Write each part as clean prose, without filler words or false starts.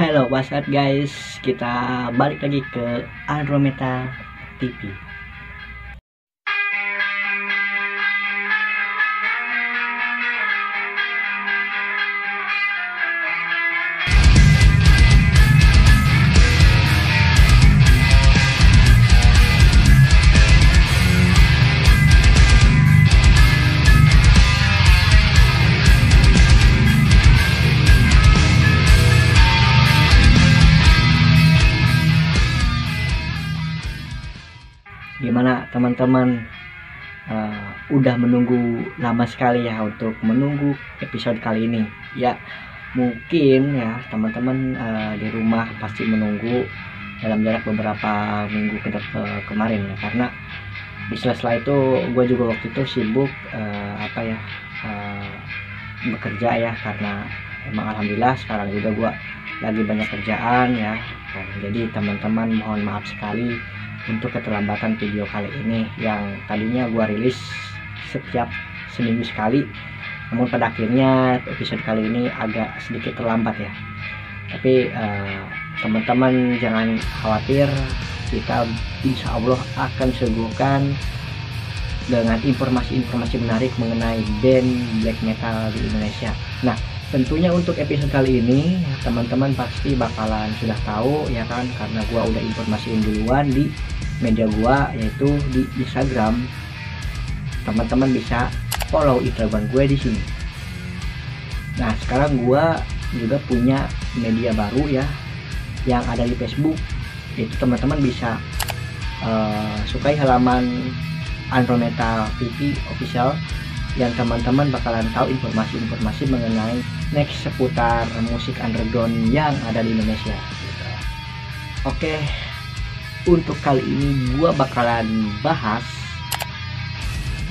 Halo, what's up guys? Kita balik lagi ke Andromeda TV. Gimana teman-teman, udah menunggu lama sekali ya untuk menunggu episode kali ini ya. Mungkin ya teman-teman di rumah pasti menunggu dalam jarak beberapa minggu kemarin ya, karena di sela-sela itu gue juga waktu itu sibuk bekerja ya, karena emang alhamdulillah sekarang juga gue lagi banyak kerjaan ya. Jadi teman-teman mohon maaf sekali untuk keterlambatan video kali ini yang tadinya gua rilis setiap seminggu sekali, namun pada akhirnya episode kali ini agak sedikit terlambat ya. Tapi teman-teman jangan khawatir, kita insya Allah akan suguhkan dengan informasi-informasi menarik mengenai band black metal di Indonesia. Nah, tentunya untuk episode kali ini teman-teman pasti bakalan sudah tahu ya kan, karena gua udah informasiin duluan di media gua, yaitu di Instagram. Teman-teman bisa follow Instagram gue di sini. Nah, sekarang gua juga punya media baru ya yang ada di Facebook. Itu teman-teman bisa sukai halaman Andromeda TV official, yang teman-teman bakalan tahu informasi-informasi mengenai next seputar musik underground yang ada di Indonesia. Oke, untuk kali ini gua bakalan bahas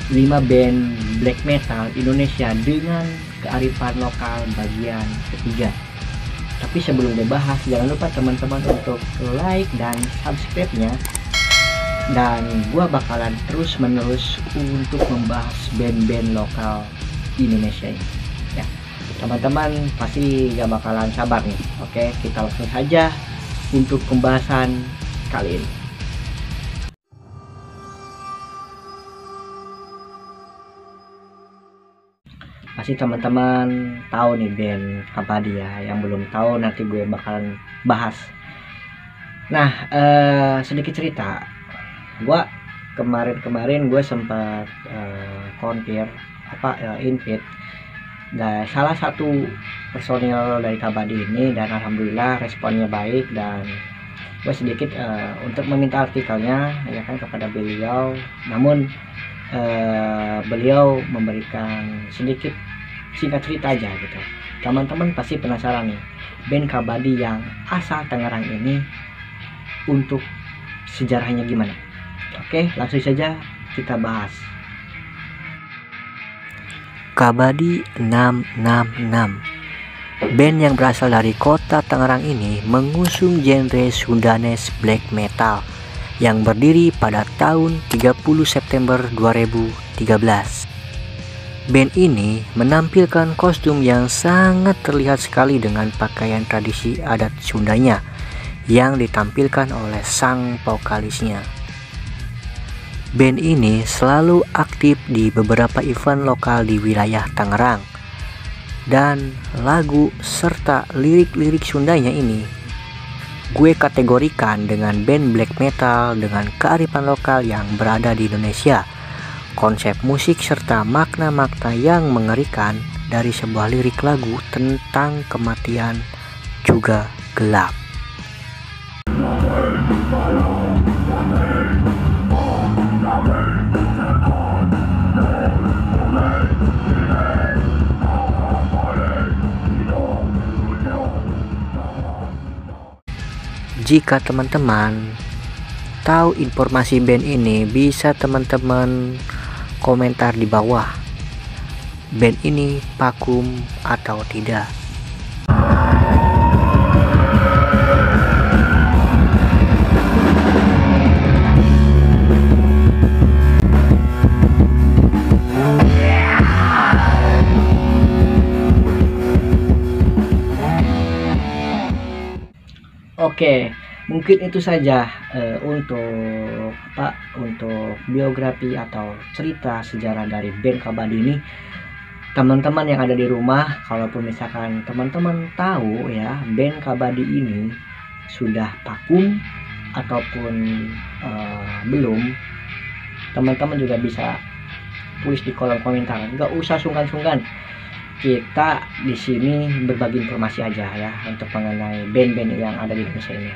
5 band black metal Indonesia dengan kearifan lokal bagian ketiga. Tapi sebelum dibahas, jangan lupa teman-teman untuk like dan subscribe-nya. Dan gua bakalan terus menerus untuk membahas band-band lokal Indonesia ini ya. Teman-teman pasti gak bakalan sabar nih. Oke, kita langsung saja untuk pembahasan kali ini. Pasti teman-teman tahu nih band Kabadi ya. Yang belum tahu nanti gue bakalan bahas. Nah, sedikit cerita. Gue kemarin gue sempat invite dan salah satu personil dari Kabadi ini, dan alhamdulillah responnya baik, dan gue sedikit untuk meminta artikelnya ya kan kepada beliau, namun beliau memberikan sedikit singkat cerita aja gitu. Teman-teman pasti penasaran nih, band Kabadi yang asal Tangerang ini untuk sejarahnya gimana. Oke, langsung saja kita bahas. Kabadi 666. Band yang berasal dari kota Tangerang ini mengusung genre Sundanese black metal yang berdiri pada tahun 30 September 2013. Band ini menampilkan kostum yang sangat terlihat sekali dengan pakaian tradisi adat Sundanya yang ditampilkan oleh sang vokalisnya. Band ini selalu aktif di beberapa event lokal di wilayah Tangerang, dan lagu serta lirik-lirik Sundanya ini gue kategorikan dengan band black metal dengan kearifan lokal yang berada di Indonesia. Konsep musik serta makna-makna yang mengerikan dari sebuah lirik lagu tentang kematian juga gelap. Jika teman-teman tahu informasi band ini, bisa teman-teman komentar di bawah. Band ini vakum atau tidak? Oke, mungkin itu saja untuk biografi atau cerita sejarah dari band Kabadi ini. Teman-teman yang ada di rumah, kalaupun misalkan teman-teman tahu ya band Kabadi ini sudah vakum ataupun belum, teman-teman juga bisa tulis di kolom komentar. Nggak usah sungkan-sungkan, kita di sini berbagi informasi aja ya untuk mengenai band-band yang ada di Indonesia ini.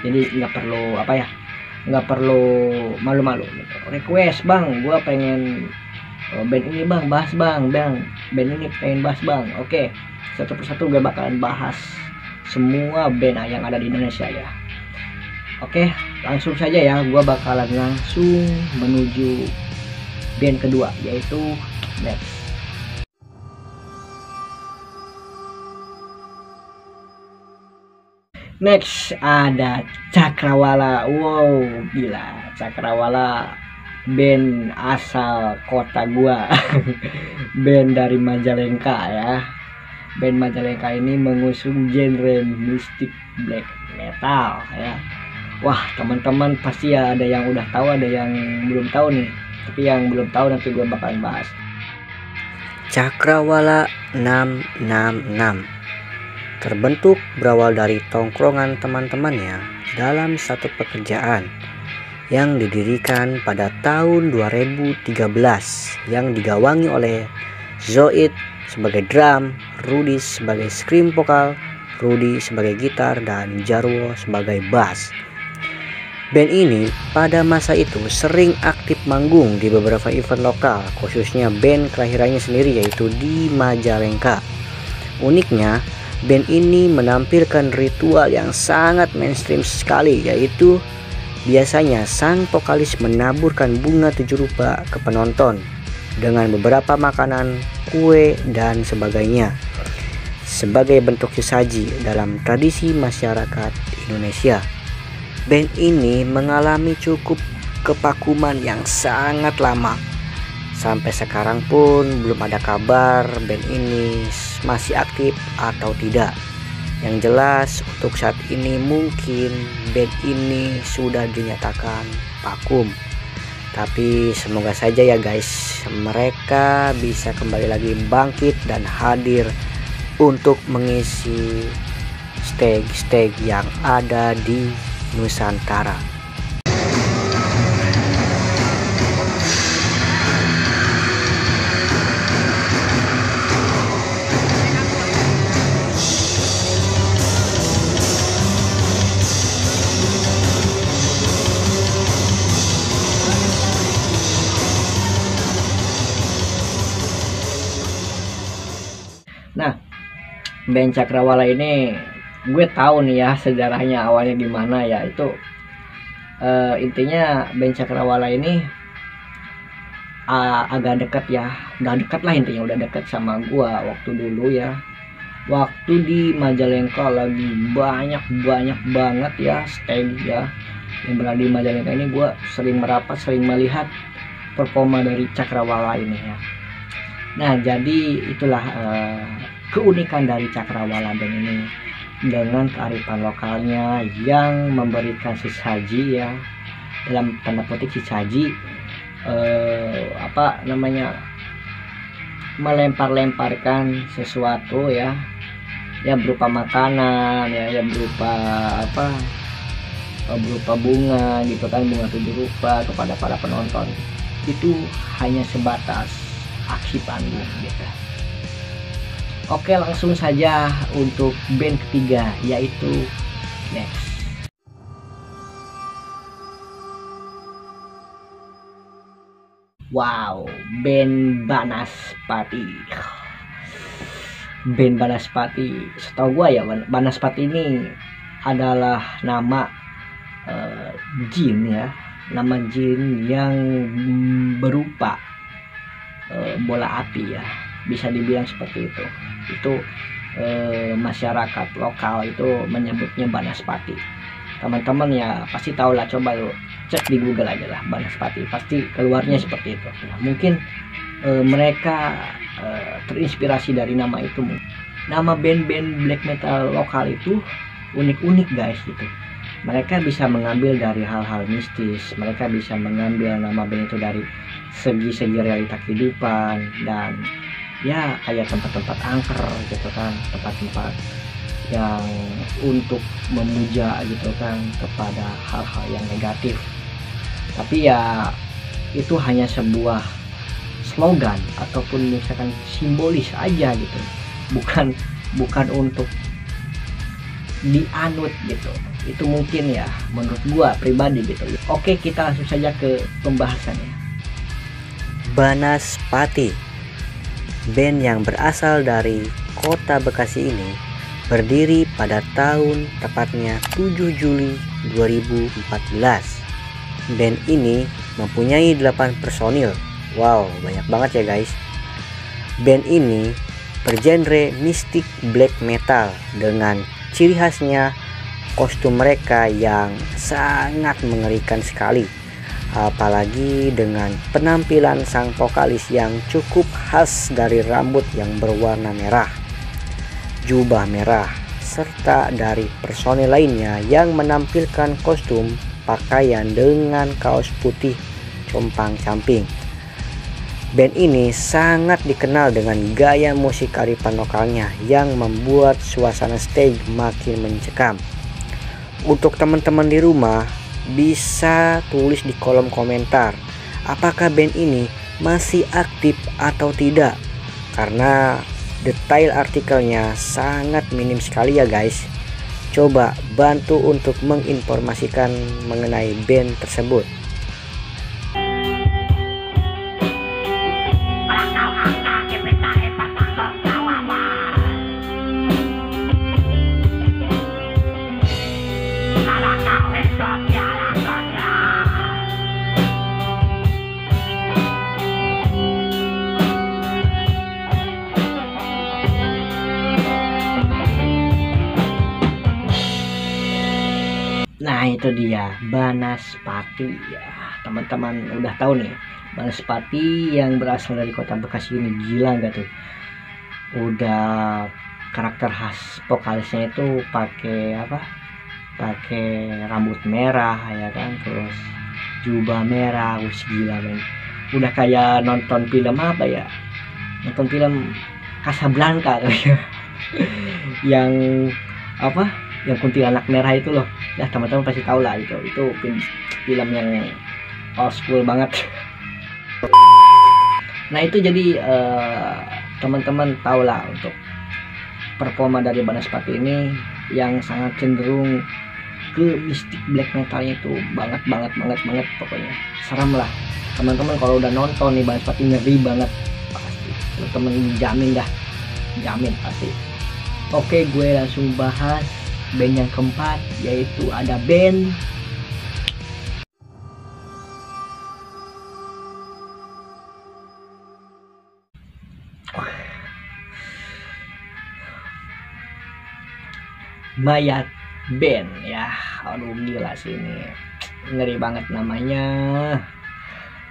Jadi nggak perlu malu-malu gitu. Request, bang, gua pengen band ini bang, bahas band ini pengen bahas bang. Oke, satu persatu gue bakalan bahas semua band yang ada di Indonesia ya. Oke, langsung saja ya, gue bakalan langsung menuju band kedua, yaitu Next. Next ada Cakrawala. Wow, gila, Cakrawala band asal kota gua. Band dari Majalengka ya. Band Majalengka ini mengusung genre mystic black metal ya. Wah, teman-teman pasti ya ada yang udah tahu, ada yang belum tahu nih. Tapi yang belum tahu nanti gua bakalan bahas. Cakrawala 666 terbentuk berawal dari tongkrongan teman-temannya dalam satu pekerjaan yang didirikan pada tahun 2013 yang digawangi oleh Zoid sebagai drum, Rudy sebagai scream vokal, Rudy sebagai gitar, dan Jarwo sebagai bass. Band ini pada masa itu sering aktif manggung di beberapa event lokal, khususnya band kelahirannya sendiri yaitu di Majalengka. Uniknya, band ini menampilkan ritual yang sangat mainstream sekali, yaitu biasanya sang vokalis menaburkan bunga 7 rupa ke penonton dengan beberapa makanan, kue, dan sebagainya sebagai bentuk sesaji dalam tradisi masyarakat Indonesia. Band ini mengalami cukup kevakuman yang sangat lama. Sampai sekarang pun belum ada kabar band ini masih aktif atau tidak. Yang jelas untuk saat ini mungkin band ini sudah dinyatakan vakum. Tapi semoga saja ya guys, mereka bisa kembali lagi bangkit dan hadir untuk mengisi stage-stage yang ada di Nusantara. Nah, band Cakrawala ini gue tahu nih ya sejarahnya awalnya gimana ya. Itu intinya band Cakrawala ini agak dekat ya, udah dekat lah, intinya udah dekat sama gue waktu dulu ya. Waktu di Majalengka lagi banyak banget ya stage ya yang berada di Majalengka ini, gue sering merapat, sering melihat performa dari Cakrawala ini ya. Nah, jadi itulah keunikan dari Cakrawala band ini dengan kearifan lokalnya yang memberikan sesaji ya, dalam tanda petik sesaji, melempar-lemparkan sesuatu ya berupa makanan ya berupa berupa bunga gitu kan, bunga 7 rupa kepada para penonton. Itu hanya sebatas aksi panggung gitu. Oke, langsung saja untuk band ketiga, yaitu Next. Wow, band Banaspati. Band Banaspati, setahu gua ya, Banaspati ini adalah nama jin ya, nama jin yang berupa bola api ya, bisa dibilang seperti itu. Itu masyarakat lokal itu menyebutnya Banaspati. Teman-teman ya pasti tahu lah, coba lo cek di Google aja lah Banaspati, pasti keluarnya seperti itu. Nah, mungkin mereka terinspirasi dari nama itu. Nama band-band black metal lokal itu unik-unik guys gitu. Mereka bisa mengambil dari hal-hal mistis, mereka bisa mengambil nama band itu dari segi-segi realita kehidupan, dan ya kayak tempat-tempat angker gitu kan, tempat-tempat yang untuk memuja gitu kan kepada hal-hal yang negatif. Tapi ya itu hanya sebuah slogan ataupun misalkan simbolis aja gitu, bukan untuk dianut gitu. Itu mungkin ya menurut gua pribadi gitu. Oke, kita langsung saja ke pembahasannya. Banaspati, band yang berasal dari kota Bekasi ini berdiri pada tahun tepatnya 7 Juli 2014. Band ini mempunyai 8 personil. Wow, banyak banget ya guys. Band ini bergenre mystic black metal dengan ciri khasnya kostum mereka yang sangat mengerikan sekali, apalagi dengan penampilan sang vokalis yang cukup khas dari rambut yang berwarna merah, jubah merah, serta dari personil lainnya yang menampilkan kostum pakaian dengan kaos putih compang-camping. Band ini sangat dikenal dengan gaya musik kearifan lokalnya yang membuat suasana stage makin mencekam. Untuk teman-teman di rumah bisa tulis di kolom komentar apakah band ini masih aktif atau tidak, karena detail artikelnya sangat minim sekali ya guys. Coba bantu untuk menginformasikan mengenai band tersebut. Nah itu dia Banaspati ya, teman-teman udah tahu nih Banaspati yang berasal dari kota Bekasi ini. Gila nggak tuh, udah karakter khas vokalisnya itu pakai rambut merah ya kan, terus jubah merah. Gila men, udah kayak nonton film nonton film Casablanca yang yang kuntilanak merah itu loh ya, teman-teman pasti tahu lah. Itu film yang old school banget. Nah itu jadi teman-teman tahu lah untuk performa dari Banaspati ini yang sangat cenderung ke mystic black metalnya itu banget pokoknya serem lah. Teman-teman kalau udah nonton nih Banaspati ngeri banget pasti, teman-teman jamin pasti. Oke, gue langsung bahas band yang keempat, yaitu ada band Mayat Band ya. Aduh gila sih, ini ngeri banget namanya.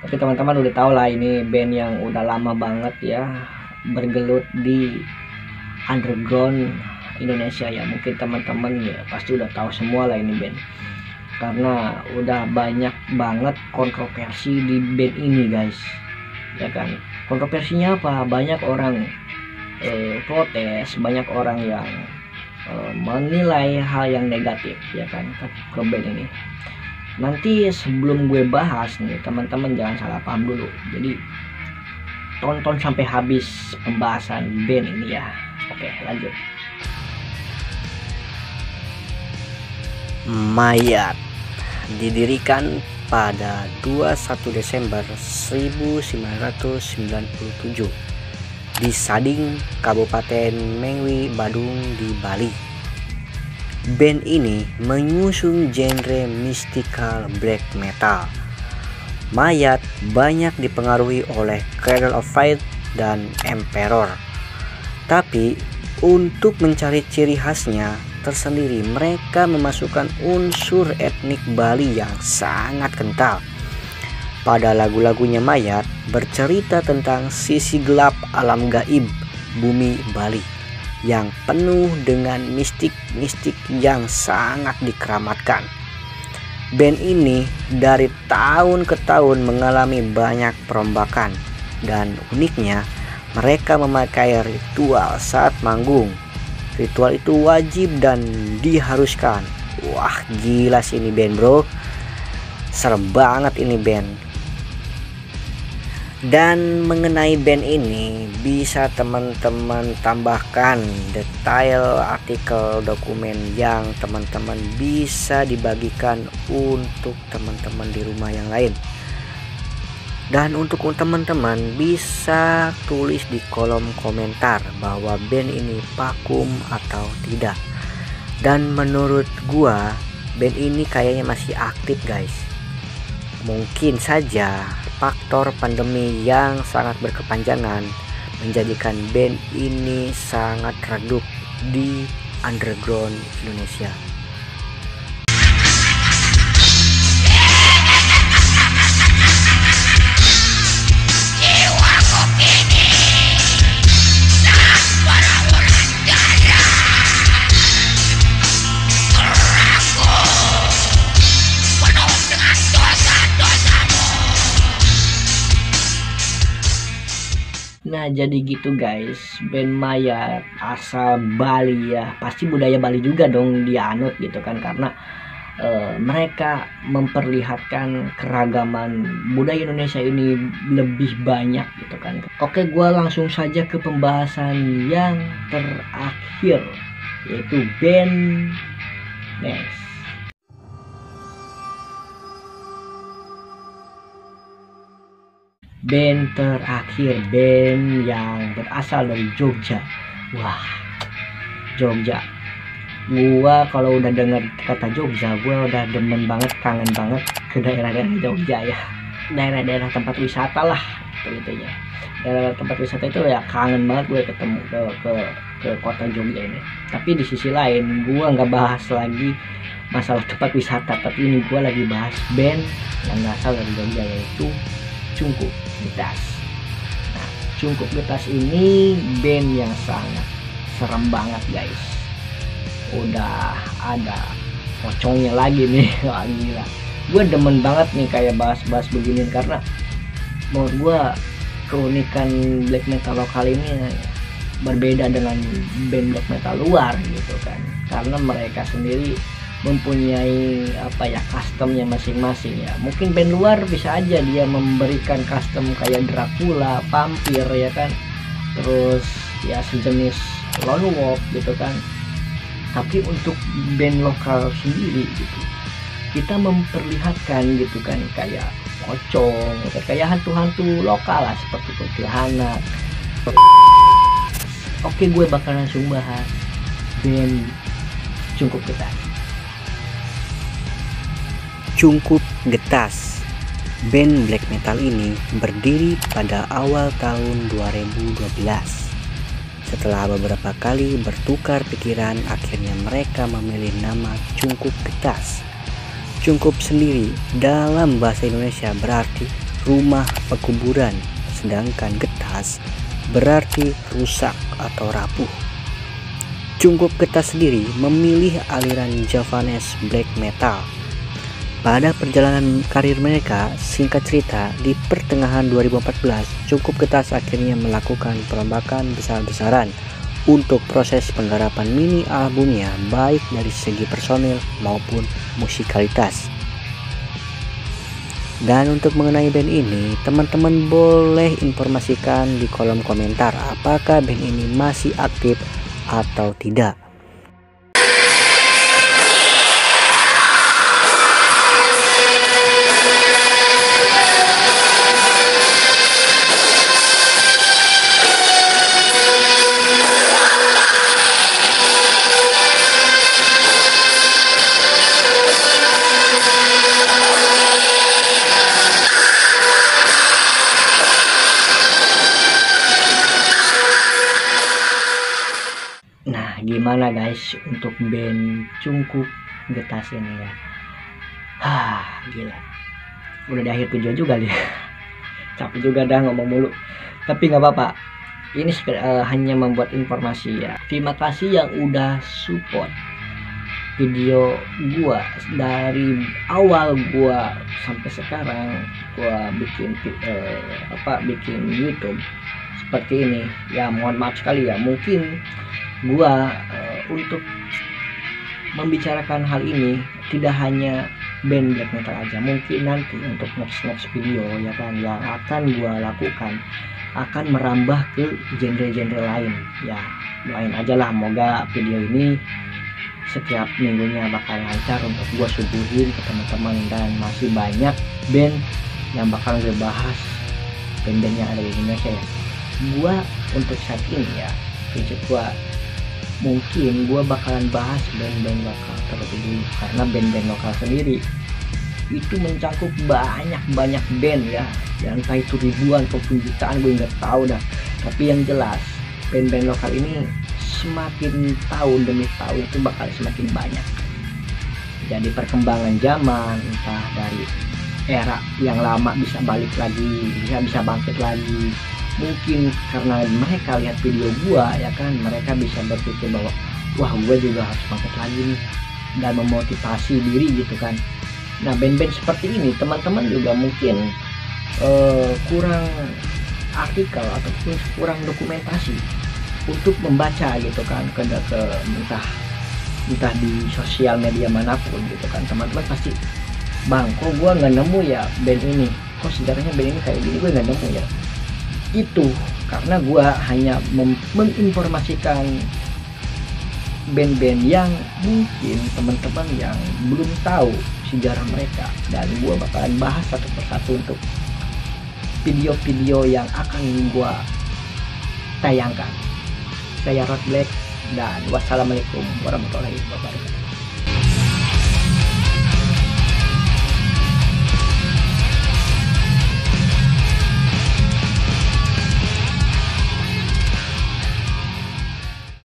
Tapi teman-teman udah tahu lah, ini band yang udah lama banget ya bergelut di underground Indonesia ya. Mungkin teman-teman ya pasti udah tahu semua lah ini band, karena udah banyak banget kontroversi di band ini guys ya kan. Kontroversinya apa? Banyak orang protes, banyak orang yang menilai hal yang negatif ya kan ke band ini. Nanti sebelum gue bahas nih, teman-teman jangan salah paham dulu, jadi tonton sampai habis pembahasan band ini ya. Oke, lanjut. Mayat didirikan pada 21 Desember 1997 di Sading, Kabupaten Mengwi, Badung di Bali. Band ini mengusung genre mystical black metal. Mayat banyak dipengaruhi oleh Cradle of Filth dan Emperor. Tapi untuk mencari ciri khasnya tersendiri, mereka memasukkan unsur etnik Bali yang sangat kental. Pada lagu-lagunya, Mayat bercerita tentang sisi gelap alam gaib bumi Bali, yang penuh dengan mistik-mistik yang sangat dikeramatkan. Band ini dari tahun ke tahun mengalami banyak perombakan, dan uniknya mereka memakai ritual saat manggung. Ritual itu wajib dan diharuskan. Wah, gila sih ini band, bro. Serem banget ini band. Dan mengenai band ini, bisa teman-teman tambahkan detail artikel dokumen yang teman-teman bisa dibagikan untuk teman-teman di rumah yang lain. Dan untuk teman-teman bisa tulis di kolom komentar bahwa band ini vakum atau tidak. Dan menurut gua, band ini kayaknya masih aktif, guys. Mungkin saja faktor pandemi yang sangat berkepanjangan menjadikan band ini sangat redup di underground Indonesia. Nah, jadi gitu guys, band Mayat asal Bali ya, pasti budaya Bali juga dong dianut gitu kan, karena mereka memperlihatkan keragaman budaya Indonesia ini lebih banyak gitu kan. Oke, gua langsung saja ke pembahasan yang terakhir, yaitu band Next. Band terakhir, band yang berasal dari Jogja. Wah, Jogja. Gua kalau udah dengar kata Jogja, gua udah demen banget, kangen banget ke daerah-daerah Jogja ya. Daerah-daerah tempat wisata lah, gitu ya. Daerah tempat wisata itu ya kangen banget gue ketemu ke kota Jogja ini. Tapi di sisi lain, gua nggak bahas lagi masalah tempat wisata, tapi ini gua lagi bahas band yang berasal dari Jogja, yaitu Cungkup Getas. Nah, Cungkup Getas ini band yang sangat serem banget guys. Udah ada pocongnya lagi nih. Wah, gila. Gue demen banget nih kayak bahas-bahas begini, karena menurut gue keunikan black metal lokal ini berbeda dengan band black metal luar gitu kan, karena mereka sendiri mempunyai customnya masing-masing ya. Mungkin band luar bisa aja dia memberikan custom kayak Dracula, vampir ya kan, terus ya sejenis lone wolf gitu kan. Tapi untuk band lokal sendiri gitu, kita memperlihatkan gitu kan kayak pocong, kayak hantu-hantu lokal lah seperti kuntilanak. Oke, gue bakal langsung bahas band Cungkup Getas. Cungkup Getas, band black metal ini berdiri pada awal tahun 2012. Setelah beberapa kali bertukar pikiran, akhirnya mereka memilih nama Cungkup Getas. Cungkup sendiri dalam bahasa Indonesia berarti rumah pekuburan, sedangkan getas berarti rusak atau rapuh. Cungkup Getas sendiri memilih aliran Javanese black metal. Pada perjalanan karir mereka, singkat cerita, di pertengahan 2014, Cungkup Getas akhirnya melakukan perombakan besar-besaran untuk proses penggarapan mini albumnya, baik dari segi personil maupun musikalitas. Dan untuk mengenai band ini, teman-teman boleh informasikan di kolom komentar apakah band ini masih aktif atau tidak. Gimana guys untuk band Cungkup Getas ini ya? Gila, udah di akhir video juga nih. Capek juga dah ngomong mulu, tapi nggak apa-apa. ini hanya membuat informasi ya. Terima kasih yang udah support video gua dari awal gua sampai sekarang gua bikin bikin YouTube seperti ini ya. Mohon maaf sekali ya, mungkin gua untuk membicarakan hal ini tidak hanya band black metal aja, mungkin nanti untuk next video ya kan yang akan gua lakukan akan merambah ke genre-genre lain ya. Doain aja lah, moga video ini setiap minggunya bakal lancar untuk gua suguhin ke teman-teman, dan masih banyak band yang bakal gue bahas, band-band yang ada di Indonesia ya. Gua untuk saat ini ya, prinsip gua mungkin gua bakalan bahas band-band lokal terlebih dulu, karena band-band lokal sendiri itu mencakup banyak band ya, yang entah itu ribuan ataupun jutaan gue nggak tahu dah. Tapi yang jelas band-band lokal ini semakin tahun demi tahun itu bakal semakin banyak. Jadi perkembangan zaman, entah dari era yang lama bisa balik lagi, bisa bangkit lagi. Mungkin karena mereka lihat video gua ya kan, mereka bisa berpikir bahwa wah gua juga harus bangkit lagi nih, dan memotivasi diri gitu kan. Nah band-band seperti ini teman-teman juga mungkin kurang artikel ataupun kurang dokumentasi untuk membaca gitu kan, entah di sosial media manapun gitu kan. Teman-teman pasti, bang kok gua nggak nemu ya band ini, kok sejarahnya band ini kayak gini, gue nggak nemu ya. Itu karena gua hanya menginformasikan band-band yang mungkin teman-teman yang belum tahu sejarah mereka, dan gua bakalan bahas satu persatu untuk video-video yang akan gua tayangkan. Saya Rod Black, dan wassalamualaikum warahmatullahi wabarakatuh.